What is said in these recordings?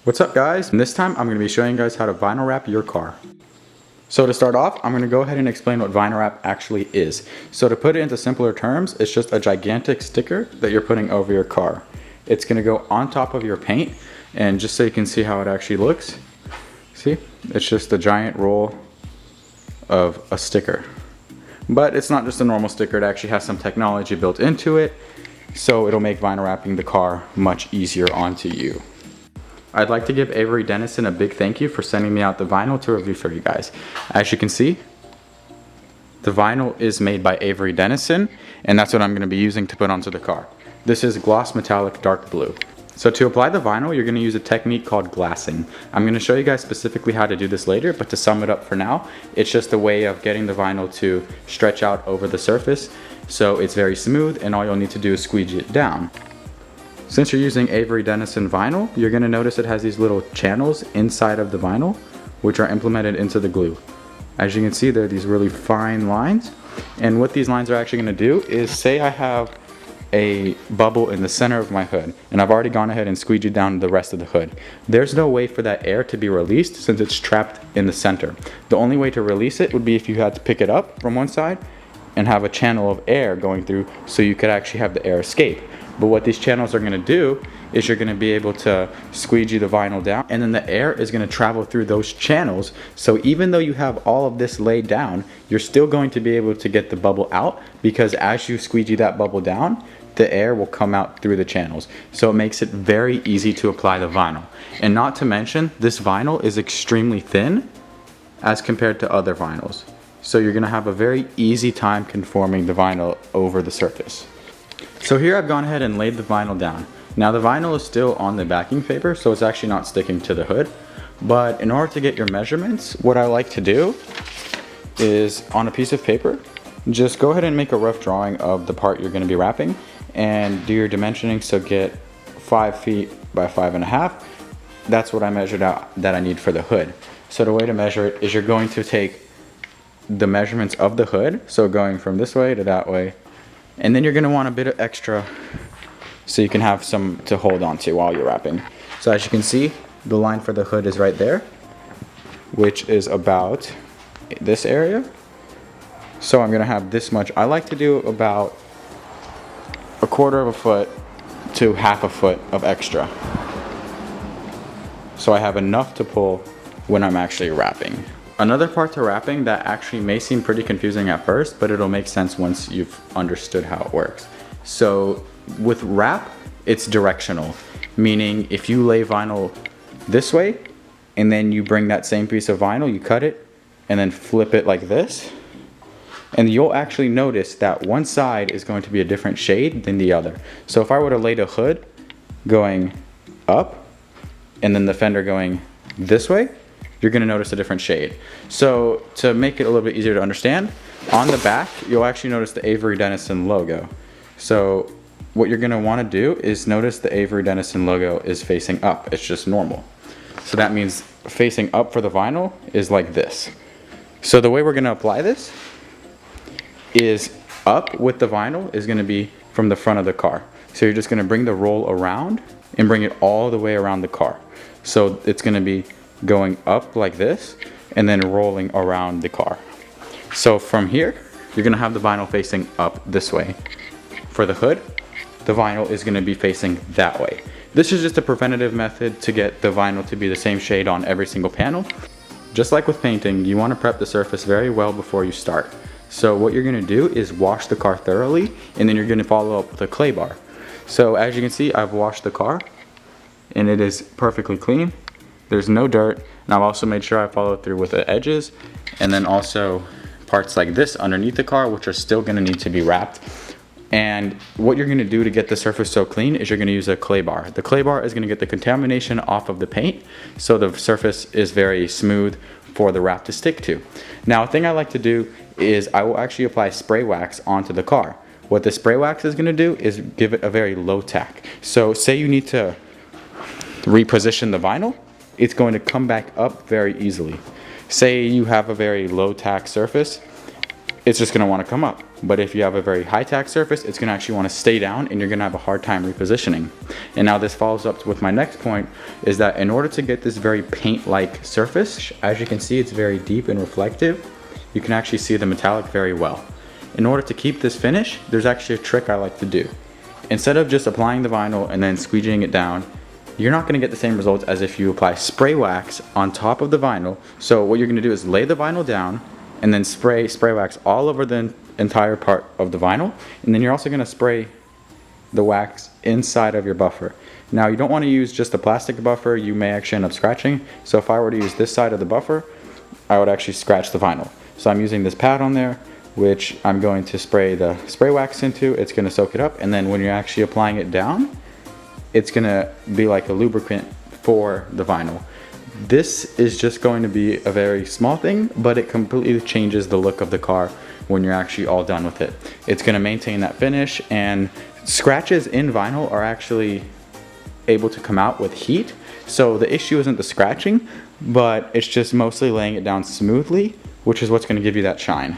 What's up guys? And this time I'm going to be showing you guys how to vinyl wrap your car. So to start off, I'm going to go ahead and explain what vinyl wrap actually is. So to put it into simpler terms, it's just a gigantic sticker that you're putting over your car. It's going to go on top of your paint, and just so you can see how it actually looks, see? It's just a giant roll of a sticker. But it's not just a normal sticker, it actually has some technology built into it, so it'll make vinyl wrapping the car much easier onto you. I'd like to give Avery Dennison a big thank you for sending me out the vinyl to review for you guys. As you can see, the vinyl is made by Avery Dennison, and that's what I'm going to be using to put onto the car. This is gloss metallic dark blue. So to apply the vinyl, you're going to use a technique called glassing. I'm going to show you guys specifically how to do this later, but to sum it up for now, it's just a way of getting the vinyl to stretch out over the surface so it's very smooth, and all you'll need to do is squeegee it down. Since you're using Avery Dennison vinyl, you're going to notice it has these little channels inside of the vinyl, which are implemented into the glue. As you can see, there are these really fine lines, and what these lines are actually going to do is, say I have a bubble in the center of my hood, and I've already gone ahead and squeegeed down the rest of the hood. There's no way for that air to be released since it's trapped in the center. The only way to release it would be if you had to pick it up from one side and have a channel of air going through so you could actually have the air escape. But what these channels are going to do is you're going to be able to squeegee the vinyl down, and then the air is going to travel through those channels. So even though you have all of this laid down, you're still going to be able to get the bubble out, because as you squeegee that bubble down, the air will come out through the channels. So it makes it very easy to apply the vinyl. And not to mention, this vinyl is extremely thin as compared to other vinyls. So you're going to have a very easy time conforming the vinyl over the surface. So here I've gone ahead and laid the vinyl down. Now the vinyl is still on the backing paper, so it's actually not sticking to the hood. But in order to get your measurements, what I like to do is, on a piece of paper, just go ahead and make a rough drawing of the part you're going to be wrapping and do your dimensioning. So get 5 feet by 5.5. That's what I measured out that I need for the hood. So the way to measure it is you're going to take the measurements of the hood, so going from this way to that way, and then you're going to want a bit of extra so you can have some to hold on to while you're wrapping. So as you can see, the line for the hood is right there, which is about this area. So I'm going to have this much. I like to do about 1/4 foot to 1/2 foot of extra, so I have enough to pull when I'm actually wrapping. Another part to wrapping that actually may seem pretty confusing at first, but it'll make sense once you've understood how it works. So with wrap, it's directional, meaning if you lay vinyl this way and then you bring that same piece of vinyl, you cut it and then flip it like this, and you'll actually notice that one side is going to be a different shade than the other. So if I were to lay the hood going up and then the fender going this way, you're going to notice a different shade. So to make it a little bit easier to understand, on the back you'll actually notice the Avery Dennison logo. So what you're going to want to do is notice the Avery Dennison logo is facing up. It's just normal. So that means facing up for the vinyl is like this. So the way we're going to apply this is up with the vinyl is going to be from the front of the car. So you're just going to bring the roll around and bring it all the way around the car. So it's going to be going up like this and then rolling around the car. So from here, you're going to have the vinyl facing up this way. For the hood, the vinyl is going to be facing that way. This is just a preventative method to get the vinyl to be the same shade on every single panel. Just like with painting, you want to prep the surface very well before you start. So what you're going to do is wash the car thoroughly, and then you're going to follow up with a clay bar. So as you can see, I've washed the car and it is perfectly clean. There's no dirt, and I've also made sure I follow through with the edges, and then also parts like this underneath the car, which are still going to need to be wrapped. And what you're going to do to get the surface so clean is you're going to use a clay bar. The clay bar is going to get the contamination off of the paint, so the surface is very smooth for the wrap to stick to. Now, a thing I like to do is I will actually apply spray wax onto the car. What the spray wax is going to do is give it a very low tack. So say you need to reposition the vinyl, it's going to come back up very easily. Say you have a very low tack surface, it's just going to want to come up. But if you have a very high tack surface, it's gonna actually wanna stay down and you're gonna have a hard time repositioning. And now this follows up with my next point, is that in order to get this very paint-like surface, as you can see, it's very deep and reflective. You can actually see the metallic very well. In order to keep this finish, there's actually a trick I like to do. Instead of just applying the vinyl and then squeegeeing it down, you're not gonna get the same results as if you apply spray wax on top of the vinyl. So what you're gonna do is lay the vinyl down and then spray wax all over the entire part of the vinyl. And then you're also gonna spray the wax inside of your buffer. Now you don't wanna use just a plastic buffer, you may actually end up scratching. So if I were to use this side of the buffer, I would actually scratch the vinyl. So I'm using this pad on there, which I'm going to spray the spray wax into. It's gonna soak it up, and then when you're actually applying it down, it's gonna be like a lubricant for the vinyl. This is just going to be a very small thing, but it completely changes the look of the car when you're actually all done with it. It's gonna maintain that finish, and scratches in vinyl are actually able to come out with heat. So the issue isn't the scratching, but it's just mostly laying it down smoothly, which is what's gonna give you that shine.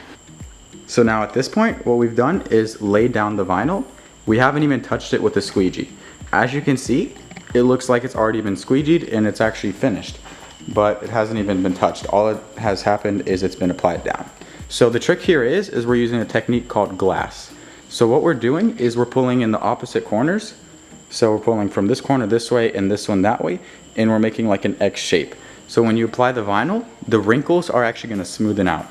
So now at this point, what we've done is laid down the vinyl. We haven't even touched it with the squeegee. As you can see, it looks like it's already been squeegeed and it's actually finished, but it hasn't even been touched. All it has happened is it's been applied down. So the trick here is we're using a technique called glass. So what we're doing is we're pulling in the opposite corners. So we're pulling from this corner this way and this one that way, and we're making like an X shape. So when you apply the vinyl, the wrinkles are actually gonna smoothen out.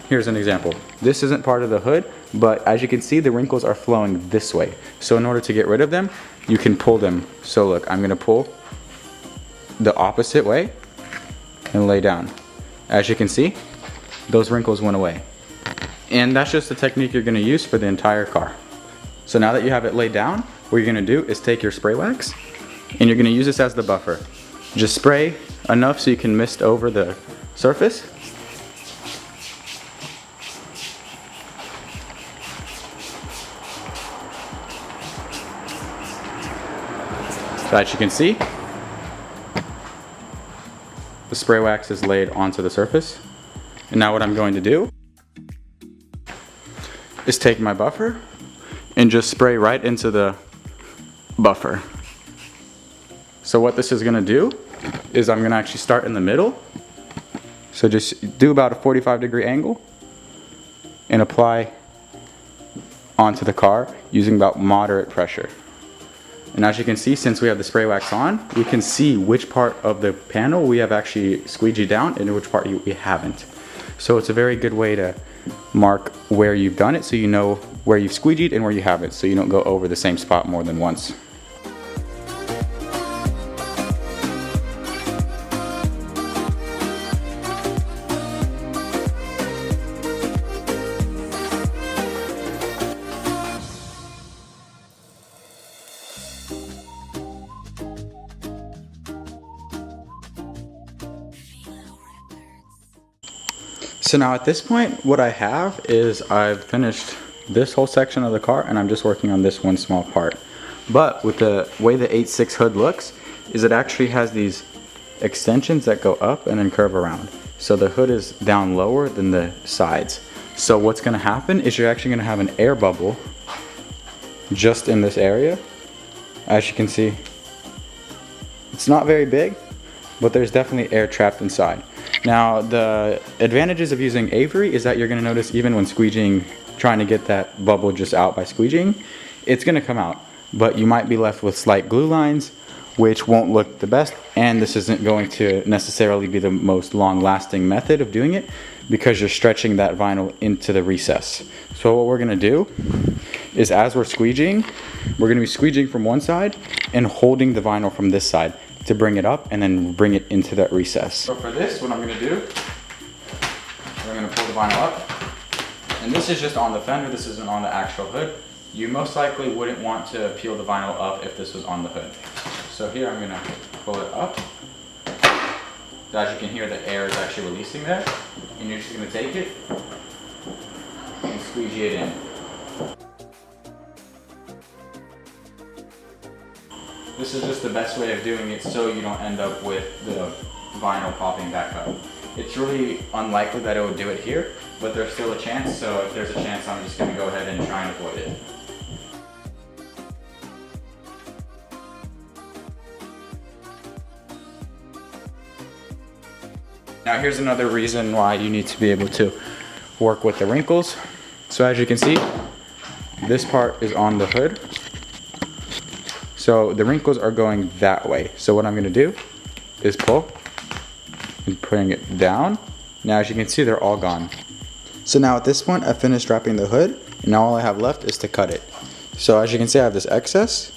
Here's an example. This isn't part of the hood, but as you can see, the wrinkles are flowing this way. So in order to get rid of them, you can pull them. So look, I'm gonna pull the opposite way and lay down. As you can see, those wrinkles went away. And that's just the technique you're gonna use for the entire car. So now that you have it laid down, what you're gonna do is take your spray wax and you're gonna use this as the buffer. Just spray enough so you can mist over the surface. So as you can see, the spray wax is laid onto the surface. And now what I'm going to do is take my buffer and just spray right into the buffer. So what this is gonna do is I'm gonna actually start in the middle. So just do about a 45-degree angle and apply onto the car using about moderate pressure. And as you can see, since we have the spray wax on, we can see which part of the panel we have actually squeegeed down and which part we haven't. So it's a very good way to mark where you've done it so you know where you've squeegeed and where you haven't, so you don't go over the same spot more than once. So now at this point, what I have is I've finished this whole section of the car and I'm just working on this one small part. But with the way the 8.6 hood looks, is it actually has these extensions that go up and then curve around. So the hood is down lower than the sides. So what's gonna happen is you're actually gonna have an air bubble just in this area. As you can see, it's not very big, but there's definitely air trapped inside. Now the advantages of using Avery is that you're going to notice even when squeegeeing, trying to get that bubble just out by squeegeeing, it's going to come out. But you might be left with slight glue lines, which won't look the best, and this isn't going to necessarily be the most long-lasting method of doing it because you're stretching that vinyl into the recess. So what we're going to do is as we're squeegeeing, we're going to be squeegeeing from one side and holding the vinyl from this side to bring it up and then bring it into that recess. So for this, what I'm gonna do, we're gonna pull the vinyl up. And this is just on the fender, this isn't on the actual hood. You most likely wouldn't want to peel the vinyl up if this was on the hood. So here I'm gonna pull it up. As you can hear, the air is actually releasing there. And you're just gonna take it and squeegee it in. This is just the best way of doing it so you don't end up with the vinyl popping back up. It's really unlikely that it would do it here, but there's still a chance, so if there's a chance, I'm just gonna go ahead and try and avoid it. Now here's another reason why you need to be able to work with the wrinkles. So as you can see, this part is on the hood. So the wrinkles are going that way. So what I'm gonna do is pull and putting it down. Now as you can see, they're all gone. So now at this point, I finished wrapping the hood, and now all I have left is to cut it. So as you can see, I have this excess,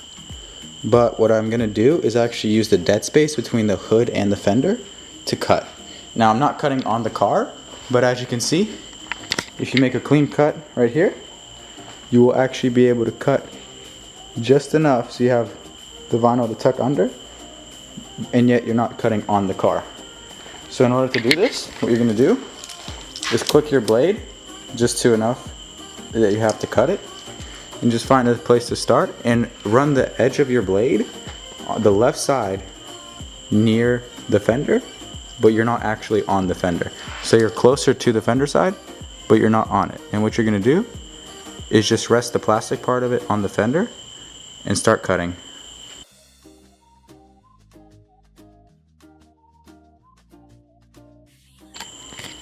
but what I'm gonna do is actually use the dead space between the hood and the fender to cut. Now I'm not cutting on the car, but as you can see, if you make a clean cut right here, you will actually be able to cut just enough so you have the vinyl to tuck under, and yet you're not cutting on the car. So in order to do this, what you're gonna do is click your blade just to enough that you have to cut it, and just find a place to start and run the edge of your blade on the left side near the fender, but you're not actually on the fender. So you're closer to the fender side, but you're not on it. And what you're gonna do is just rest the plastic part of it on the fender and start cutting.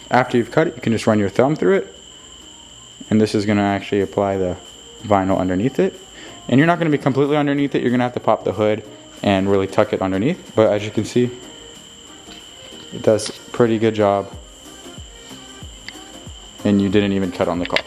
After you've cut it, you can just run your thumb through it, and this is gonna actually apply the vinyl underneath it. And you're not gonna be completely underneath it, you're gonna have to pop the hood and really tuck it underneath. But as you can see, it does a pretty good job, and you didn't even cut on the car.